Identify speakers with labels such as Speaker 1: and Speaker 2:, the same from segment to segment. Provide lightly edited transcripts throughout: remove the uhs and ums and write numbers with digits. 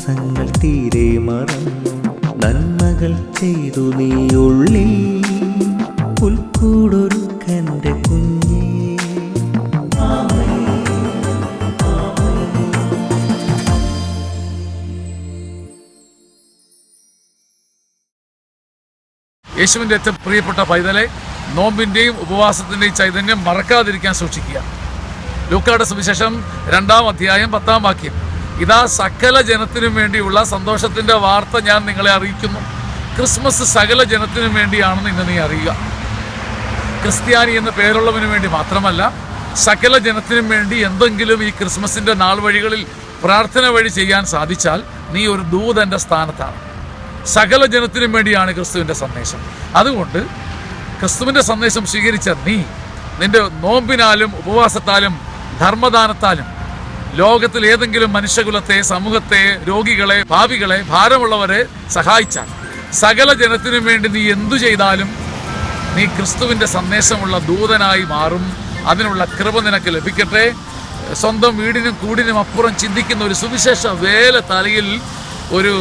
Speaker 1: പ്രയാസങ്ങൾ തീരെ മറന്നു നന്മകൾ ചെയ്തു നീ ഉള്ളിൽ പുൽക്കൂടൊരുക്കൻ്റെ കുഞ്ഞേ.
Speaker 2: യേശുവിൻ്റെ ഏറ്റവും പ്രിയപ്പെട്ട പൈതലെ, നോമ്പിൻ്റെയും ഉപവാസത്തിൻ്റെയും ചൈതന്യം മറക്കാതിരിക്കാൻ സൂക്ഷിക്കുക. ലൂക്കായുടെ സുവിശേഷം 2-ാം അധ്യായം 10-ാം വാക്യം. ഇതാ സകല ജനത്തിനും വേണ്ടിയുള്ള സന്തോഷത്തിൻ്റെ വാർത്ത ഞാൻ നിങ്ങളെ അറിയിക്കുന്നു. ക്രിസ്മസ് സകല ജനത്തിനും വേണ്ടിയാണെന്ന് ഇന്ന് നീ അറിയുക. ക്രിസ്ത്യാനി എന്ന പേരുള്ളവന് വേണ്ടി മാത്രമല്ല, സകല ജനത്തിനും വേണ്ടി എന്തെങ്കിലും ഈ ക്രിസ്മസിൻ്റെ നാൾ വഴികളിൽ പ്രാർത്ഥന വഴി ചെയ്യാൻ സാധിച്ചാൽ നീ ഒരു ദൂതൻ്റെ സ്ഥാനത്താണ്. സകല ജനത്തിനും വേണ്ടിയാണ് ക്രിസ്തുവിൻ്റെ സന്ദേശം. അതുകൊണ്ട് ക്രിസ്തുവിൻ്റെ സന്ദേശം സ്വീകരിച്ച നീ നിന്റെ നോമ്പിനാലും ഉപവാസത്താലും ധർമ്മദാനത്താലും ലോകത്തിൽ ഏതെങ്കിലും മനുഷ്യകുലത്തെ, സമൂഹത്തെ, രോഗികളെ, പാപികളെ, ഭാരമുള്ളവരെ സഹായിച്ചാൽ സകല ജനത്തിനും വേണ്ടി നീ എന്തു ചെയ്താലും നീ ക്രിസ്തുവിൻ്റെ സന്ദേശമുള്ള ദൂതനായി മാറും. അതിനുള്ള കൃപ നിനക്ക് ലഭിക്കട്ടെ. സ്വന്തം വീടിനും കൂടിനും അപ്പുറം ചിന്തിക്കുന്ന ഒരു സുവിശേഷ വേല തലയിൽ ഒരു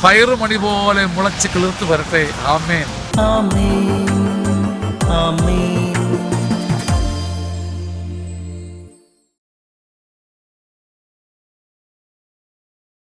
Speaker 2: പയറുമണി പോലെ മുളച്ച് കിളിർത്ത് വരട്ടെ. ആമേൻ.